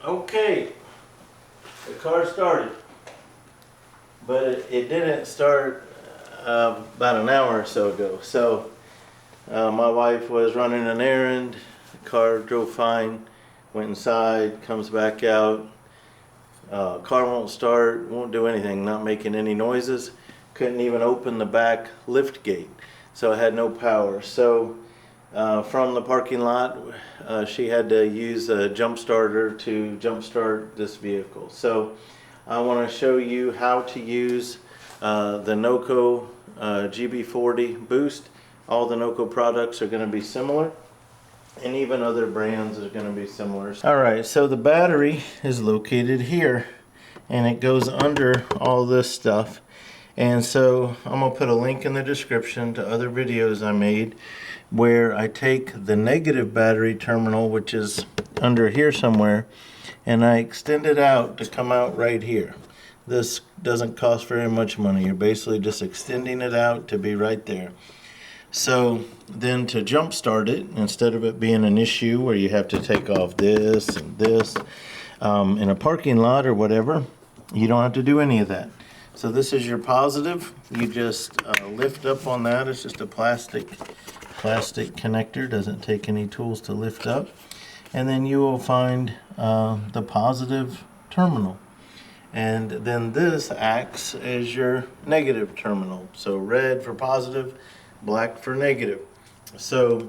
Okay, the car started, but it didn't start about an hour or so ago. So my wife was running an errand, the car drove fine, went inside, comes back out, car won't start, won't do anything, not making any noises, couldn't even open the back lift gate, so it had no power. So from the parking lot, she had to use a jump starter to jump start this vehicle. So I want to show you how to use the Noco GB40 boost. All the Noco products are going to be similar, and even other brands are going to be similar. Alright, so the battery is located here, and it goes under all this stuff. And so I'm going to put a link in the description to other videos I made where I take the negative battery terminal, which is under here somewhere, and I extend it out to come out right here. This doesn't cost very much money. You're basically just extending it out to be right there. So then to jump start it, instead of it being an issue where you have to take off this and this in a parking lot or whatever, you don't have to do any of that. So this is your positive. You just lift up on that. It's just a plastic connector, doesn't take any tools to lift up, and then you will find the positive terminal, and then this acts as your negative terminal. So red for positive, black for negative. So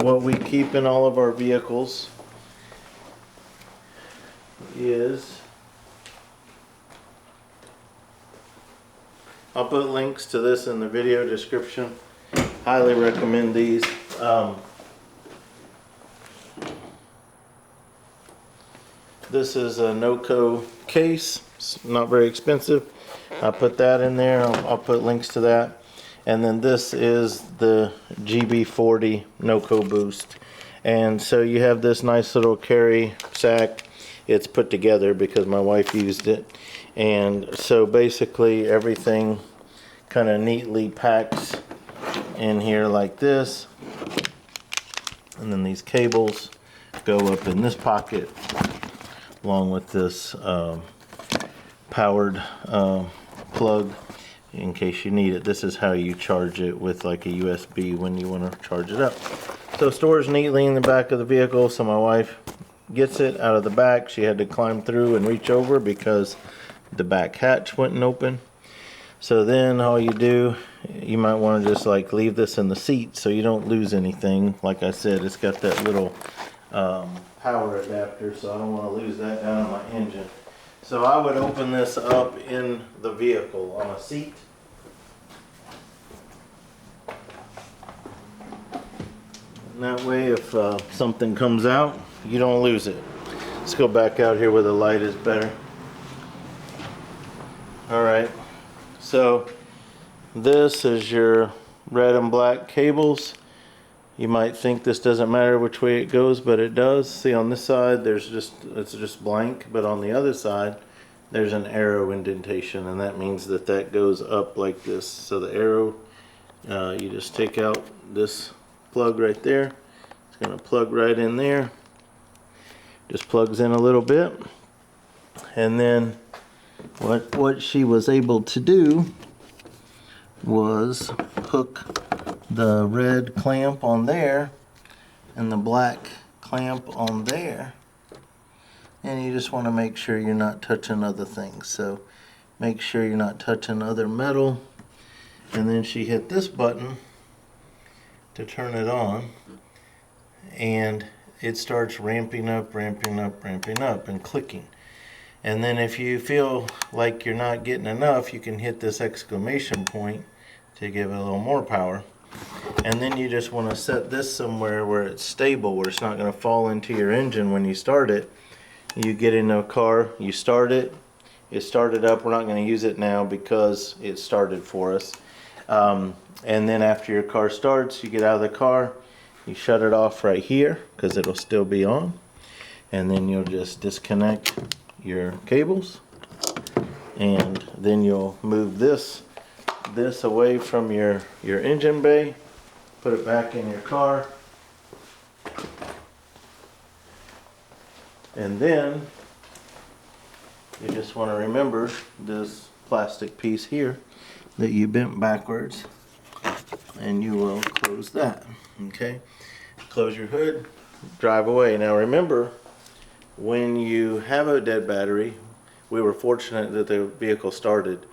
what we keep in all of our vehicles is, I'll put links to this in the video description. Highly recommend these. This is a Noco case. It's not very expensive. I put that in there. I'll put links to that. And then this is the GB40 Noco boost. And so you have this nice little carry sack. It's put together because my wife used it. And so basically everything kind of neatly packs in here like this, and then these cables go up in this pocket along with this powered plug in case you need it. This is how you charge it with like a USB when you want to charge it up. So it stores neatly in the back of the vehicle. So my wife gets it out of the back. She had to climb through and reach over because the back hatch wouldn't open. So then all you do, you might want to just like leave this in the seat so you don't lose anything. Like I said, it's got that little power adapter, so I don't want to lose that down in my engine. So I would open this up in the vehicle on a seat. And that way if something comes out, you don't lose it. Let's go back out here where the light is better. Alright. So this is your red and black cables. You might think this doesn't matter which way it goes, but it does. See, on this side it's just blank, but on the other side there's an arrow indentation, and that means that that goes up like this. So the arrow, you just take out this plug right there. It's going to plug right in there. Just plugs in a little bit, and then what she was able to do was hook the red clamp on there and the black clamp on there, and you just want to make sure you're not touching other things. So make sure you're not touching other metal, and then she hit this button to turn it on, and it starts ramping up and clicking. And then if you feel like you're not getting enough, you can hit this exclamation point to give it a little more power. And then you just want to set this somewhere where it's stable, where it's not going to fall into your engine when you start it. You get in a car, you start it, it started up. We're not going to use it now because it started for us. And then after your car starts, you get out of the car, you shut it off right here because it'll still be on. And then you'll just disconnect your cables, and then you'll move this away from your engine bay, put it back in your car, And then you just want to remember this plastic piece here that you bent backwards, and you will close that. Okay, close your hood, drive away. Now remember, when you have a dead battery, we were fortunate that the vehicle started.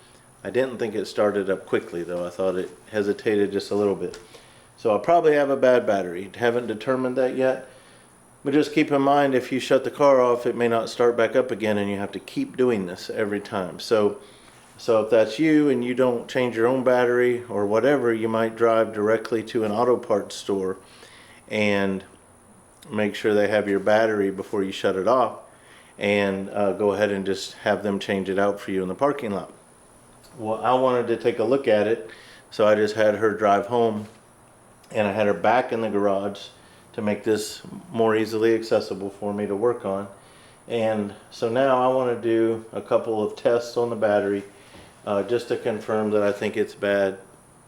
I didn't think it started up quickly though. I thought it hesitated just a little bit. So I'll probably have a bad battery. Haven't determined that yet. But just keep in mind, if you shut the car off, it may not start back up again, and you have to keep doing this every time. So if that's you and you don't change your own battery or whatever, you might drive directly to an auto parts store and make sure they have your battery before you shut it off, and go ahead and just have them change it out for you in the parking lot. Well, I wanted to take a look at it, so I just had her drive home, and I had her back in the garage to make this more easily accessible for me to work on. And so now I want to do a couple of tests on the battery, just to confirm that I think it's bad,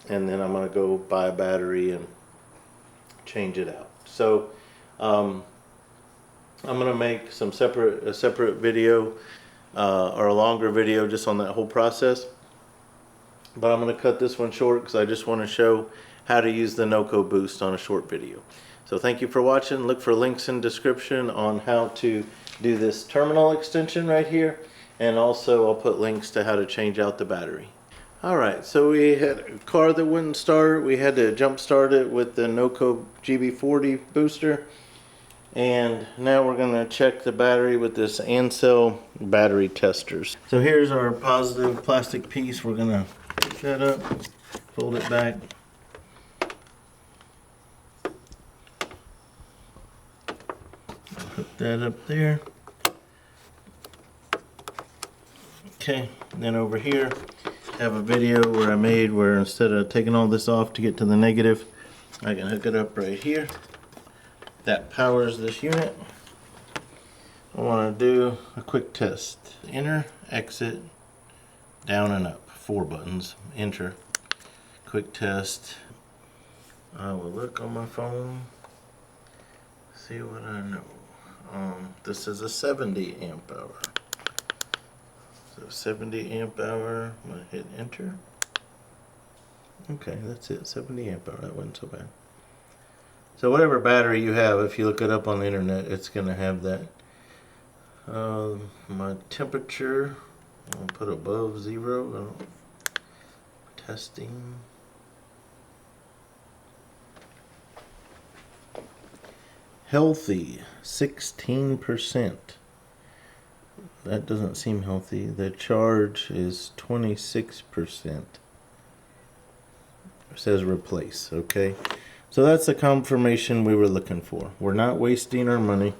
and then I'm going to go buy a battery and change it out. So I'm going to make a separate video, or a longer video just on that whole process. But I'm going to cut this one short because I just want to show how to use the Noco boost on a short video. So thank you for watching. Look for links in description on how to do this terminal extension right here. And also I'll put links to how to change out the battery. Alright, so we had a car that wouldn't start. We had to jump start it with the Noco GB40 booster. And now we're going to check the battery with this Ancel battery testers. So here's our positive plastic piece. We're going to pick that up, fold it back. Put that up there. Okay, and then over here I have a video where I made where instead of taking all this off to get to the negative, I can hook it up right here. That powers this unit. I want to do a quick test. Enter, exit, down and up. 4 buttons. Enter. Quick test. I will look on my phone. See what I know. This is a 70 amp hour. So 70 amp hour. I'm going to hit enter. Okay, that's it. 70 amp hour. That wasn't so bad. So whatever battery you have, if you look it up on the internet, it's going to have that. My temperature, I'll put above 0. Testing. Healthy, 16%. That doesn't seem healthy. The charge is 26%. It says replace, okay? So that's the confirmation we were looking for. We're not wasting our money.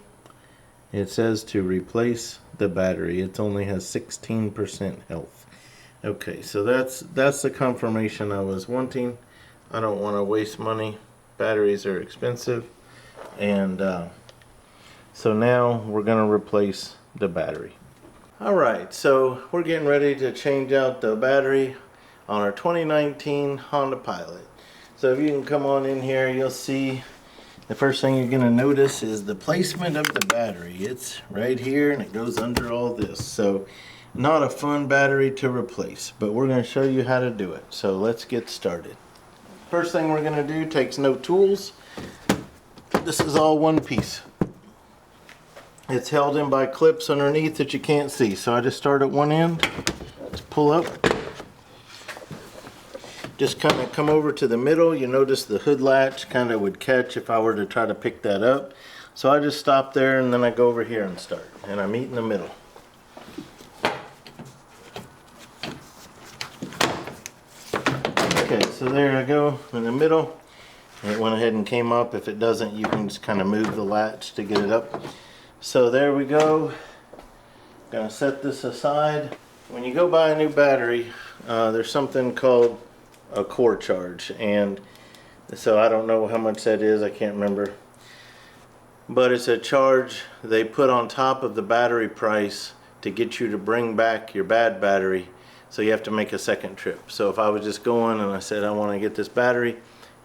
It says to replace the battery. It only has 16% health. Okay, so that's the confirmation I was wanting. I don't want to waste money. Batteries are expensive. And so now we're going to replace the battery. Alright, so we're getting ready to change out the battery on our 2019 Honda Pilot. So if you can come on in here, you'll see the first thing you're going to notice is the placement of the battery. It's right here and it goes under all this. So not a fun battery to replace, but we're going to show you how to do it. So let's get started. First thing we're going to do takes no tools. This is all one piece. It's held in by clips underneath that you can't see. So I just start at one end, just pull up. Just kind of come over to the middle. You notice the hood latch kind of would catch if I were to try to pick that up. So I just stop there and then I go over here and start. And I meet in the middle. Okay, so there I go in the middle. It went ahead and came up. If it doesn't, you can just kind of move the latch to get it up. So there we go. Gonna set this aside. When you go buy a new battery, there's something called a core charge, and so I don't know how much that is. I can't remember, but it's a charge they put on top of the battery price to get you to bring back your bad battery, so you have to make a second trip. So if I was just going and I said I want to get this battery,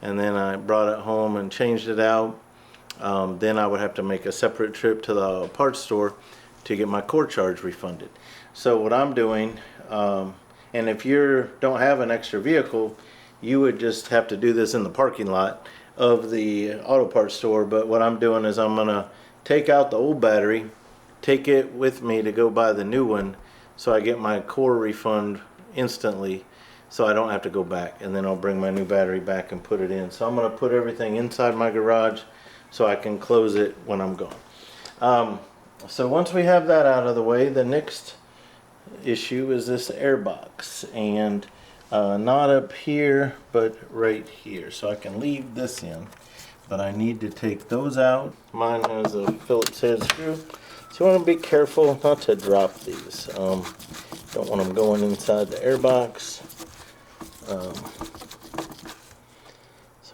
and then I brought it home and changed it out, then I would have to make a separate trip to the parts store to get my core charge refunded. So what I'm doing, and if you don't have an extra vehicle, you would just have to do this in the parking lot of the auto parts store. But what I'm doing is I'm gonna take out the old battery, take it with me to go buy the new one, so I get my core refund instantly, so I don't have to go back, and then I'll bring my new battery back and put it in. So I'm gonna put everything inside my garage so I can close it when I'm gone. So once we have that out of the way, the next issue is this air box, and not up here but right here. So I can leave this in, but I need to take those out. Mine has a Phillips head screw, so you want to be careful not to drop these. Don't want them going inside the air box. So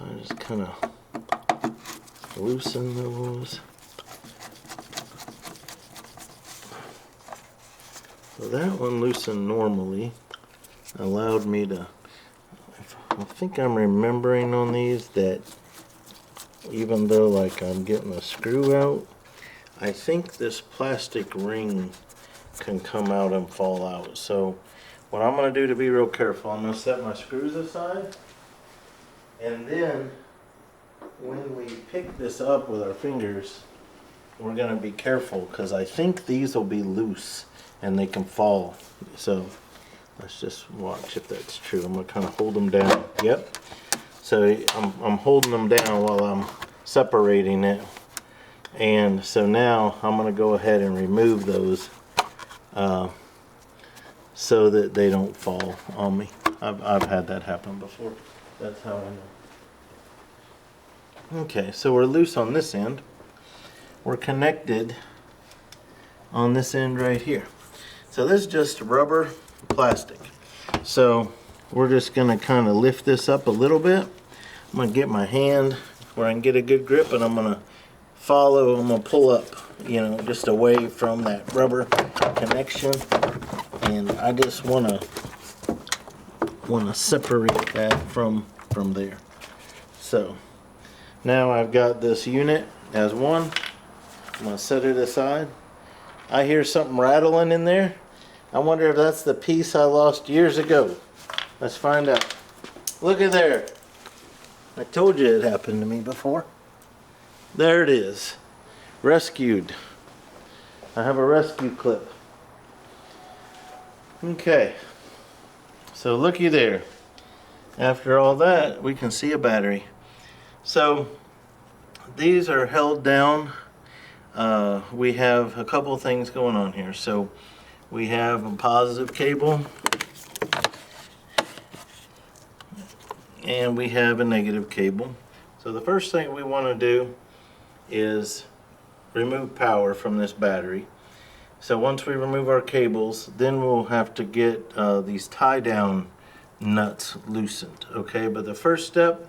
I just kind of loosen those. So that one loosened normally, allowed me to, I think I'm remembering on these that even though like I'm getting a screw out, I think this plastic ring can come out and fall out. So what I'm going to do to be real careful, I'm going to set my screws aside, and then when we pick this up with our fingers, we're going to be careful because I think these will be loose and they can fall. So let's just watch if that's true. I'm going to kind of hold them down. Yep. So I'm holding them down while I'm separating it. And so now I'm going to go ahead and remove those so that they don't fall on me. I've had that happen before. That's how I know. Okay, so we're loose on this end. We're connected on this end right here. So this is just rubber plastic. So we're just going to kind of lift this up a little bit. I'm going to get my hand where I can get a good grip, and I'm going to follow, I'm going to pull up, you know, just away from that rubber connection. And I just want to separate that from there. So now I've got this unit as one. I'm going to set it aside. I hear something rattling in there. I wonder if that's the piece I lost years ago. Let's find out. Look at there. I told you it happened to me before. There it is. Rescued. I have a rescue clip. Okay. So looky there. After all that, we can see a battery. So these are held down. We have a couple of things going on here. So we have a positive cable and we have a negative cable. So the first thing we want to do is remove power from this battery. So once we remove our cables, then we'll have to get these tie down nuts loosened. Okay, but the first step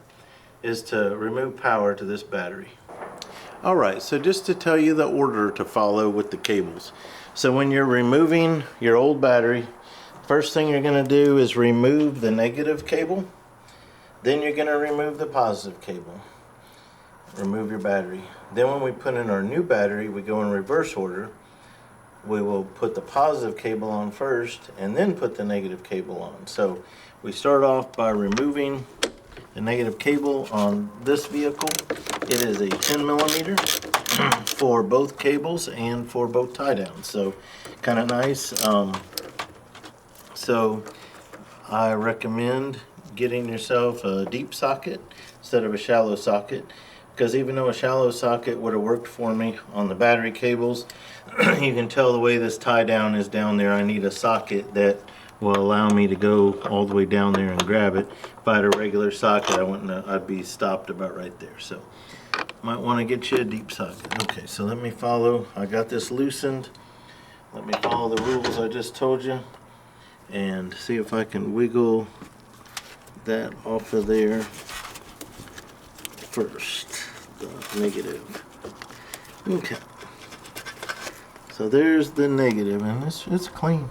is to remove power to this battery. Alright, so just to tell you the order to follow with the cables. So when you're removing your old battery, first thing you're going to do is remove the negative cable. Then you're going to remove the positive cable. Remove your battery. Then when we put in our new battery, we go in reverse order. We will put the positive cable on first and then put the negative cable on. So we start off by removing the negative cable on this vehicle. It is a 10 millimeter for both cables and for both tie downs. So kind of nice. So I recommend getting yourself a deep socket instead of a shallow socket, because even though a shallow socket would have worked for me on the battery cables, you can tell the way this tie down is down there. I need a socket that will allow me to go all the way down there and grab it. If I had a regular socket, I'd be stopped about right there. So might want to get you a deep socket. Okay, so let me follow. I got this loosened. Let me follow the rules I just told you and see if I can wiggle that off of there first, the negative. Okay, so there's the negative, and it's clean.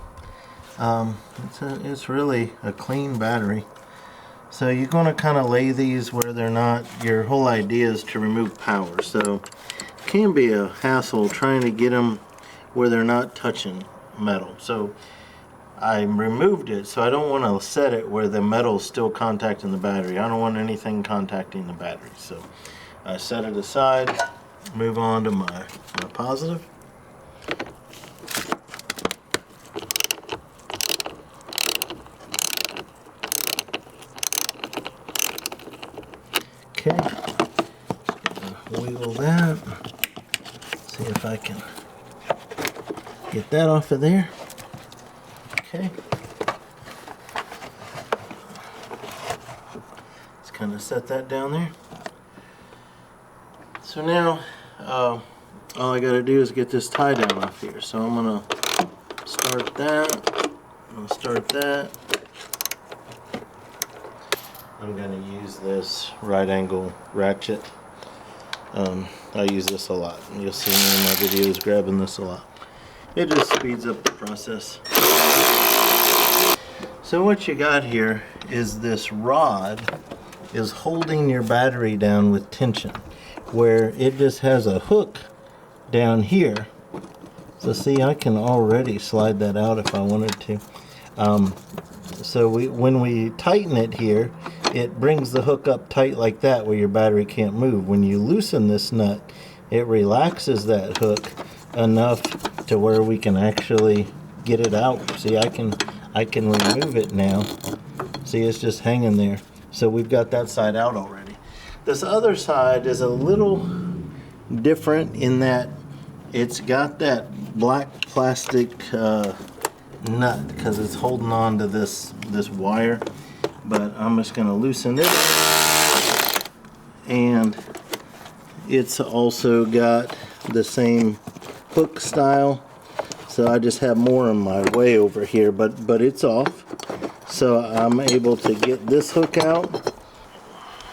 It's really a clean battery. So you're going to kind of lay these where they're not, your whole idea is to remove power. So it can be a hassle trying to get them where they're not touching metal. So I removed it, so I don't want to set it where the metal's still contacting the battery. I don't want anything contacting the battery. So I set it aside, move on to my positive. Okay, just gonna wiggle that. See if I can get that off of there. Okay. Let's kind of set that down there. So now, all I got to do is get this tie down off here. So I'm gonna start that. I'm gonna start that. I'm going to use this right angle ratchet. I use this a lot. You'll see me in my videos grabbing this a lot. It just speeds up the process. So what you got here is this rod is holding your battery down with tension, where it just has a hook down here. So see, I can already slide that out if I wanted to. So when we tighten it here, it brings the hook up tight like that where your battery can't move. When you loosen this nut, it relaxes that hook enough to where we can actually get it out. See, I can remove it now. See, it's just hanging there. So we've got that side out already. This other side is a little different in that it's got that black plastic nut because it's holding on to this wire. But I'm just going to loosen it, and it's also got the same hook style, so I just have more in my way over here, but it's off, so I'm able to get this hook out.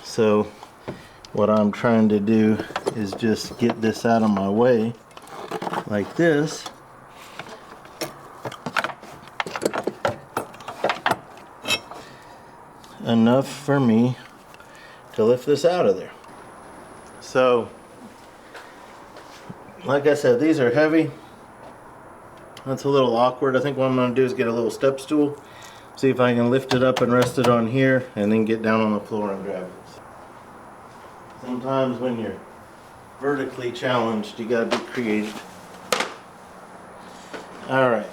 So what I'm trying to do is just get this out of my way like this. Enough for me to lift this out of there. So like I said, these are heavy. That's a little awkward. I think what I'm going to do is get a little step stool, see if I can lift it up and rest it on here, and then get down on the floor and grab it. Sometimes when you're vertically challenged, you got to be creative. Alright.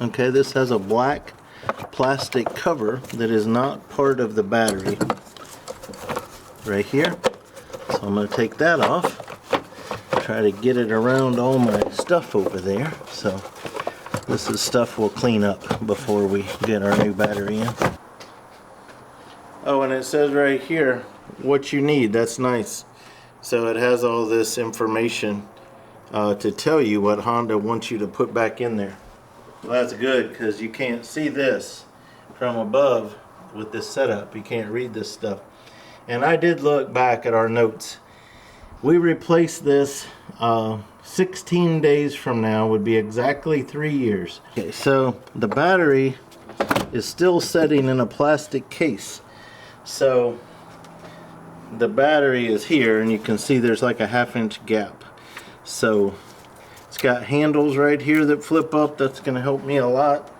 Okay, this has a black plastic cover that is not part of the battery right here. So I'm going to take that off, try to get it around all my stuff over there. So this is stuff we'll clean up before we get our new battery in. Oh, and it says right here what you need. That's nice. So it has all this information to tell you what Honda wants you to put back in there. Well, that's good because you can't see this from above with this setup. You can't read this stuff. And I did look back at our notes. We replaced this 16 days from now would be exactly 3 years. Okay, so the battery is still sitting in a plastic case. So the battery is here, and you can see there's like a 1/2 inch gap. So it's got handles right here that flip up. That's going to help me a lot.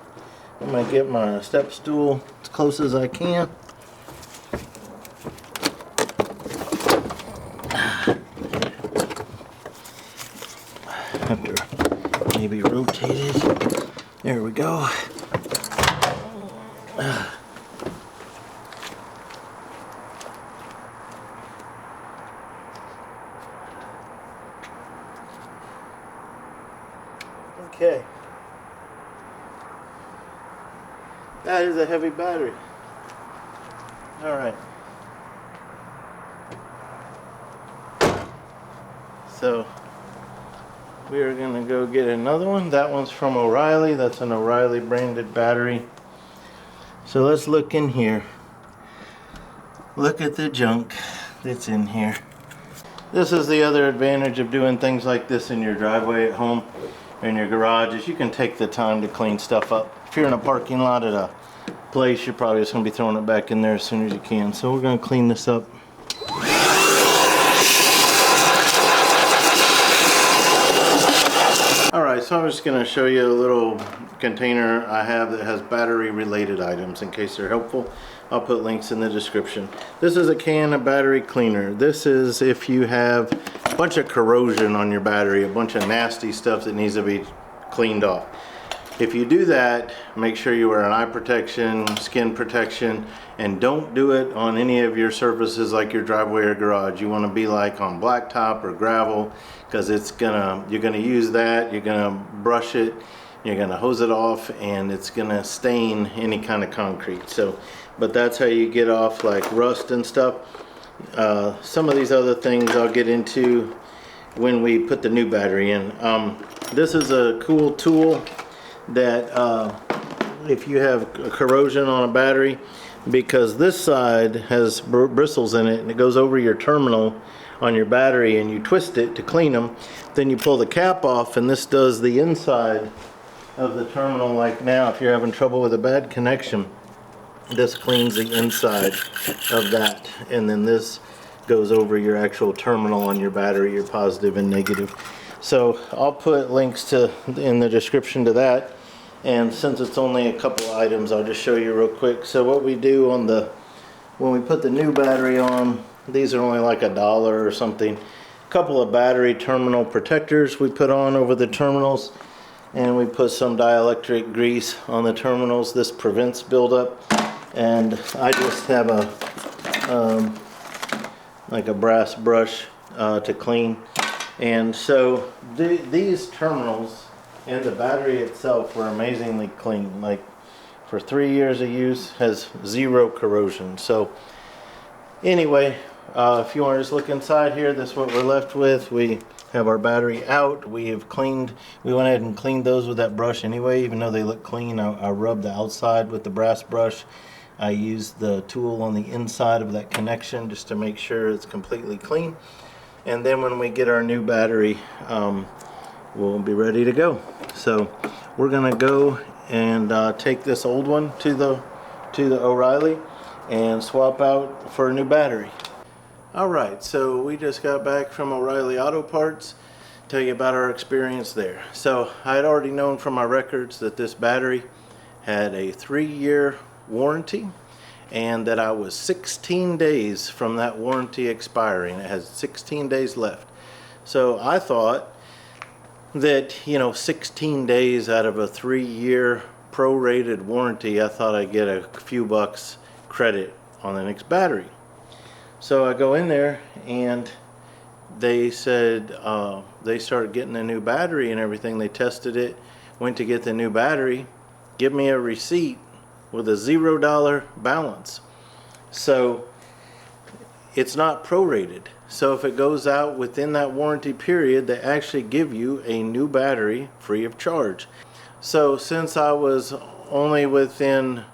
I'm going to get my step stool as close as I can. Have to maybe rotate it. There we go. Okay. That is a heavy battery. Alright. So we are going to go get another one. That one's from O'Reilly. That's an O'Reilly branded battery. So let's look in here. Look at the junk that's in here. This is the other advantage of doing things like this in your driveway at home or in your garage, is you can take the time to clean stuff up. If you're in a parking lot at place, you're probably just going to be throwing it back in there as soon as you can. So we're going to clean this up. Alright, so I'm just going to show you a little container I have that has battery related items in case they're helpful. I'll put links in the description. This is a can of battery cleaner. This is if you have a bunch of corrosion on your battery, a bunch of nasty stuff that needs to be cleaned off. If you do that, make sure you wear an eye protection, skin protection, and don't do it on any of your surfaces like your driveway or garage. You want to be like on blacktop or gravel, because you're gonna use that, you're gonna brush it, you're gonna hose it off, and it's gonna stain any kind of concrete. So, but that's how you get off like rust and stuff. Some of these other things I'll get into when we put the new battery in. This is a cool tool that if you have corrosion on a battery, because this side has bristles in it and it goes over your terminal on your battery, and you twist it to clean them, then you pull the cap off, and this does the inside of the terminal. Like now, if you're having trouble with a bad connection, this cleans the inside of that, and then this goes over your actual terminal on your battery, your positive and negative. So I'll put links in the description to that, and since it's only a couple items, I'll just show you real quick. So what we do when we put the new battery on, these are only like $1 or something. A couple of battery terminal protectors we put on over the terminals, and we put some dielectric grease on the terminals. This prevents buildup, and I just have like a brass brush to clean. And so these terminals and the battery itself were amazingly clean. Like for 3 years of use, has zero corrosion. So anyway, if you want to just look inside here, this is what we're left with. We have our battery out. We went ahead and cleaned those with that brush anyway, even though they look clean. I rubbed the outside with the brass brush. I used the tool on the inside of that connection just to make sure it's completely clean. And then when we get our new battery, we'll be ready to go. So we're gonna go and take this old one to the O'Reilly and swap out for a new battery. Alright, so we just got back from O'Reilly Auto Parts. Tell you about our experience there. So I had already known from my records that this battery had a 3-year warranty, and that I was 16 days from that warranty expiring. It has 16 days left. So I thought that, 16 days out of a 3-year prorated warranty, I thought I'd get a few bucks credit on the next battery. So I go in there, and they said they started getting a new battery and everything. They tested it, went to get the new battery, give me a receipt with a $0 balance. So it's not prorated. So if it goes out within that warranty period, they actually give you a new battery free of charge. So since I was only within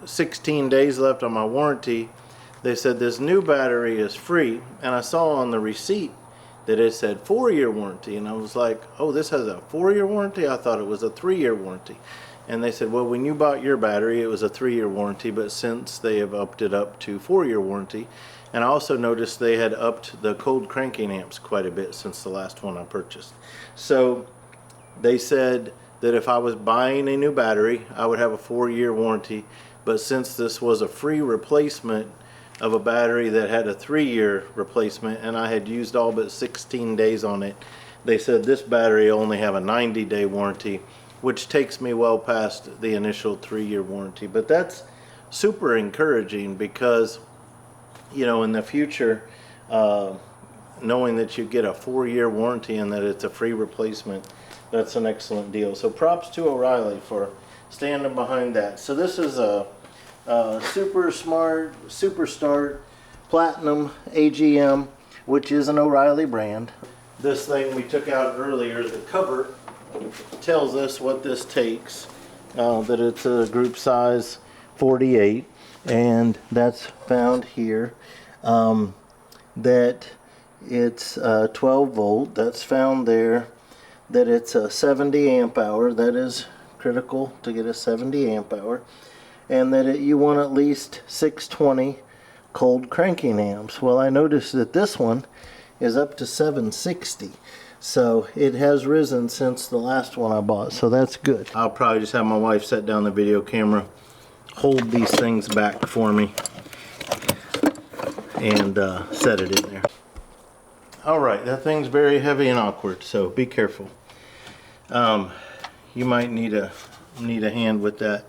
16 days left on my warranty, they said this new battery is free, and I saw on the receipt that it said 4-year warranty, and I was like, oh, this has a 4-year warranty? I thought it was a 3-year warranty. And they said, well, when you bought your battery, it was a 3-year warranty, but since they have upped it up to 4-year warranty. And I also noticed they had upped the cold cranking amps quite a bit since the last one I purchased. So they said that if I was buying a new battery, I would have a 4-year warranty, but since this was a free replacement of a battery that had a 3-year replacement, and I had used all but 16 days on it, they said this battery only have a 90-day warranty, which takes me well past the initial 3-year warranty. But that's super encouraging, because in the future, knowing that you get a 4-year warranty and that it's a free replacement, that's an excellent deal. So props to O'Reilly for standing behind that. So this is a Super Smart Super Start Platinum AGM, which is an O'Reilly brand. This thing we took out earlier, the cover tells us what this takes, that it's a group size 48, and that's found here. That it's 12 volt, that's found there. That it's a 70 amp hour, that is critical to get a 70 amp hour. and that you want at least 620 cold cranking amps. Well, I noticed that this one is up to 760. So it has risen since the last one I bought, so that's good. I'll probably just have my wife set down the video camera, hold these things back for me, and set it in there. Alright, that thing's very heavy and awkward, so be careful. You might need a hand with that.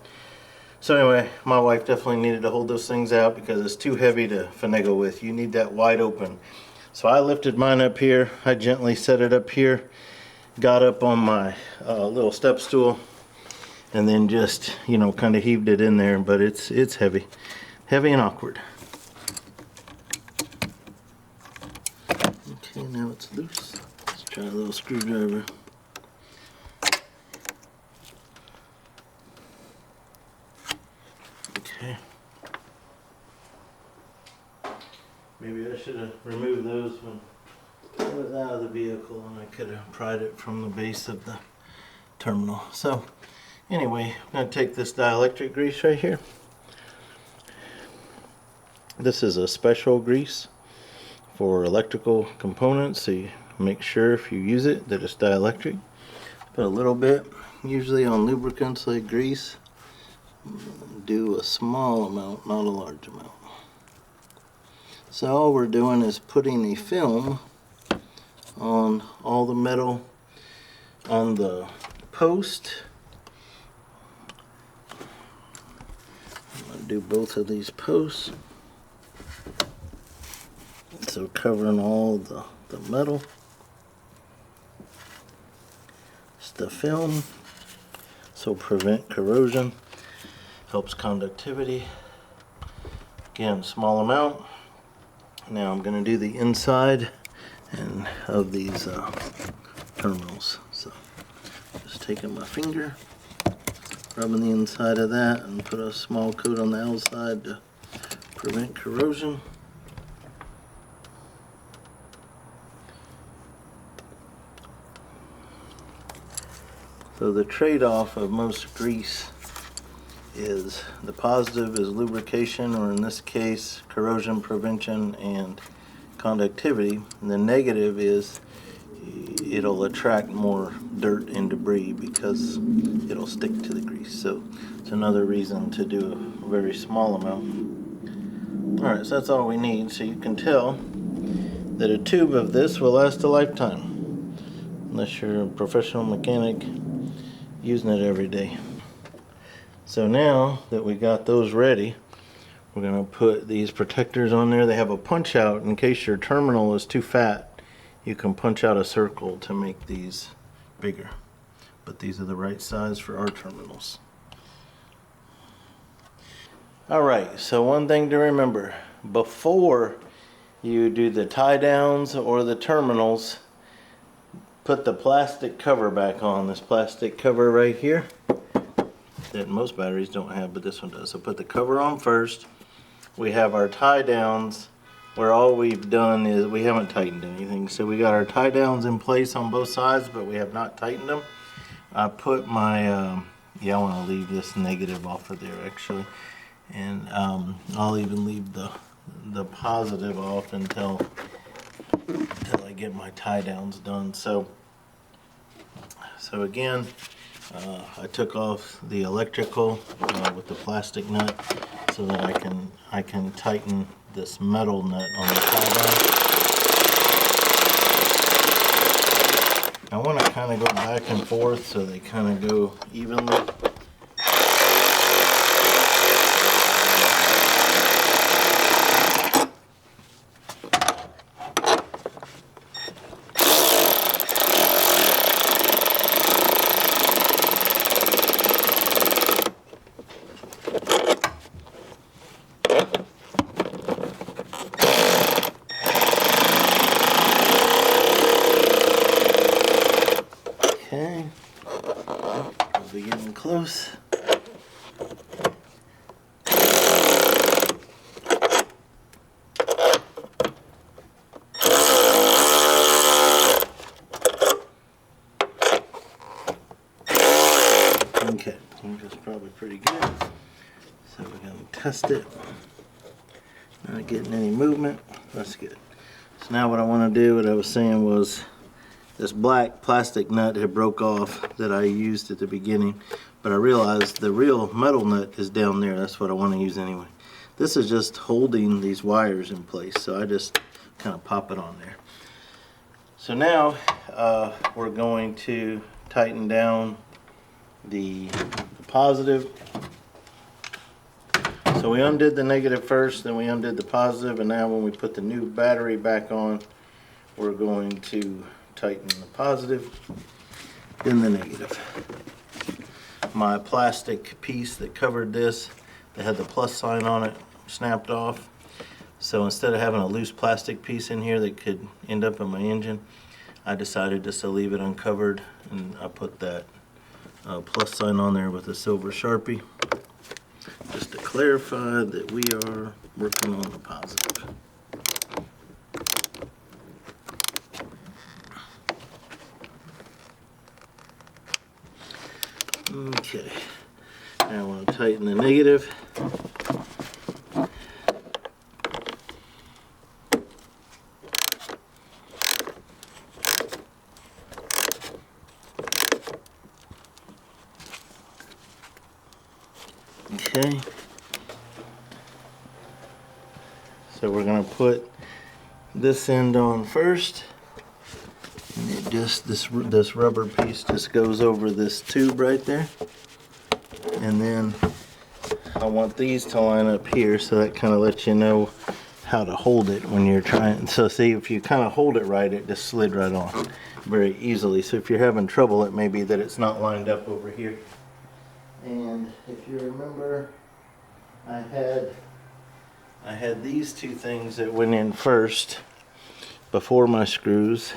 So anyway, my wife definitely needed to hold those things out because it's too heavy to finagle with. You need that wide open. So I lifted mine up here. I gently set it up here, got up on my little step stool, and then just, you know, kind of heaved it in there. But it's heavy and awkward. Okay, now it's loose. Let's try a little screwdriver. Okay. Maybe I should have removed those when I was out of the vehicle, and I could have pried it from the base of the terminal. So anyway, I'm going to take this dielectric grease right here. This is a special grease for electrical components, so you make sure if you use it that it's dielectric. Put a little bit, usually on lubricants like grease. Do a small amount, not a large amount. So all we're doing is putting a film on all the metal on the post. I'm going to do both of these posts. So covering all the metal. It's the film, so prevent corrosion, helps conductivity. Again, small amount. Now I'm going to do the inside and of these terminals. So just taking my finger, rubbing the inside of that, and put a small coat on the outside to prevent corrosion. So the trade-off of most grease is the positive is lubrication, or in this case corrosion prevention and conductivity, and the negative is it'll attract more dirt and debris because it'll stick to the grease. So it's another reason to do a very small amount. Alright, so that's all we need. So you can tell that a tube of this will last a lifetime, unless you're a professional mechanic using it every day. So now that we got those ready, we're going to put these protectors on there. They have a punch out in case your terminal is too fat. You can punch out a circle to make these bigger. But these are the right size for our terminals. Alright, so one thing to remember. Before you do the tie downs or the terminals, put the plastic cover back on. This plastic cover right here that most batteries don't have, but this one does. So put the cover on first. We have our tie downs where all we've done is we haven't tightened anything. So we got our tie downs in place on both sides, but we have not tightened them. I put my, I want to leave this negative off of there actually. And I'll even leave the positive off until I get my tie downs done. So again, I took off the electrical with the plastic nut so that I can tighten this metal nut on the tie down. I want to kind of go back and forth so they kind of go evenly. Okay, we'll be getting close. Okay, I think that's probably pretty good. So we're going to test it. Not getting any movement. That's good. So now what I want to do, what I was saying was, this black plastic nut had broke off that I used at the beginning, but I realized the real metal nut is down there. That's what I want to use anyway. This is just holding these wires in place, so I just kind of pop it on there. So now we're going to tighten down the positive. So we undid the negative first, then we undid the positive, and now when we put the new battery back on, we're going to tighten the positive, then the negative. My plastic piece that covered this, that had the plus sign on it, snapped off. So instead of having a loose plastic piece in here that could end up in my engine, I decided just to leave it uncovered, and I put that plus sign on there with a silver Sharpie, just to clarify that we are working on the positive. Okay, now I want to tighten the negative. Okay, so we're going to put this end on first. And it just, this rubber piece just goes over this tube right there. And then I want these to line up here, so that kind of lets you know how to hold it when you're trying. So see, if you kind of hold it right, it just slid right on very easily. So if you're having trouble, it may be that it's not lined up over here. And if you remember, I had these two things that went in first before my screws.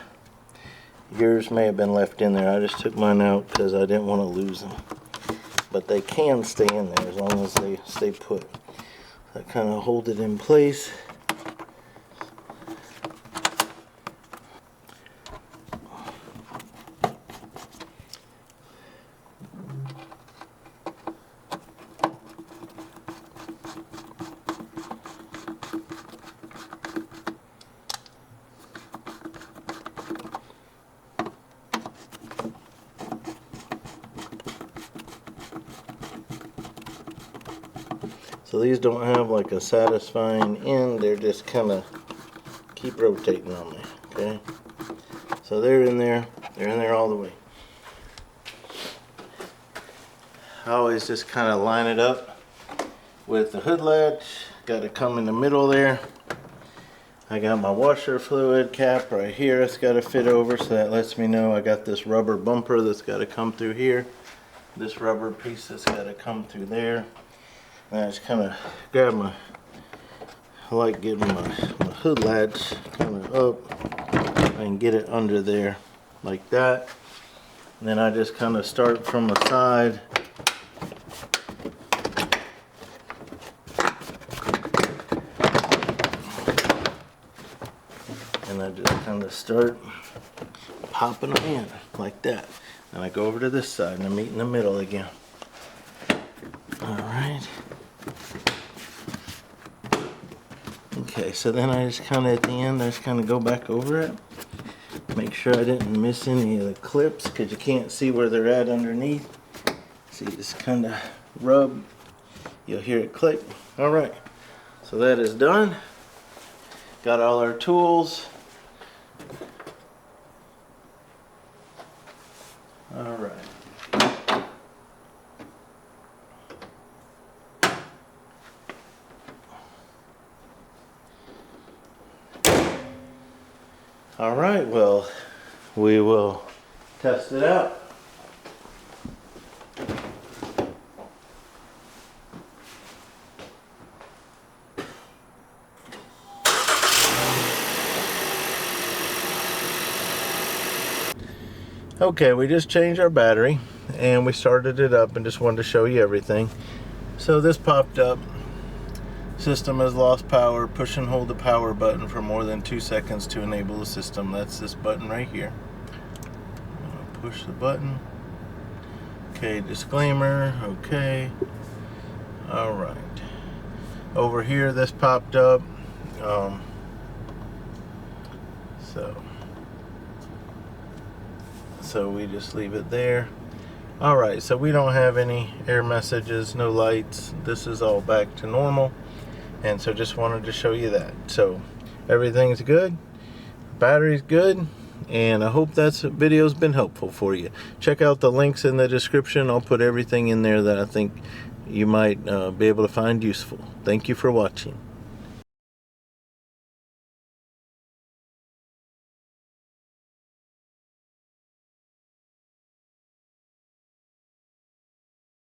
Yours may have been left in there. I just took mine out because I didn't want to lose them. But they can stay in there as long as they stay put. I kind of hold it in place. So these don't have like a satisfying end, they're just kind of keep rotating on me, okay? So they're in there all the way. I always just kind of line it up with the hood latch, got to come in the middle there. I got my washer fluid cap right here, it's got to fit over, so that lets me know I got this rubber bumper that's got to come through here. This rubber piece that's got to come through there. And I just kind of grab I like getting my hood latch kind of up and get it under there like that. And then I just kind of start from the side. And I just kind of start popping them in like that. And I go over to this side and I meet in the middle again. Alright. Okay, so then I just kind of at the end, I just kind of go back over it. Make sure I didn't miss any of the clips because you can't see where they're at underneath. So you just kind of rub, you'll hear it click. Alright, so that is done. Got all our tools. Alright. Alright, well, we will test it out. Okay, we just changed our battery and we started it up and just wanted to show you everything. So this popped up. System has lost power. Push and hold the power button for more than 2 seconds to enable the system. That's this button right here. Push the button. Okay, disclaimer. Okay. All right. Over here, this popped up. So we just leave it there. All right, so we don't have any error messages, no lights. This is all back to normal. And so just wanted to show you that. So everything's good, battery's good, and I hope that video's been helpful for you. Check out the links in the description. I'll put everything in there that I think you might be able to find useful. Thank you for watching.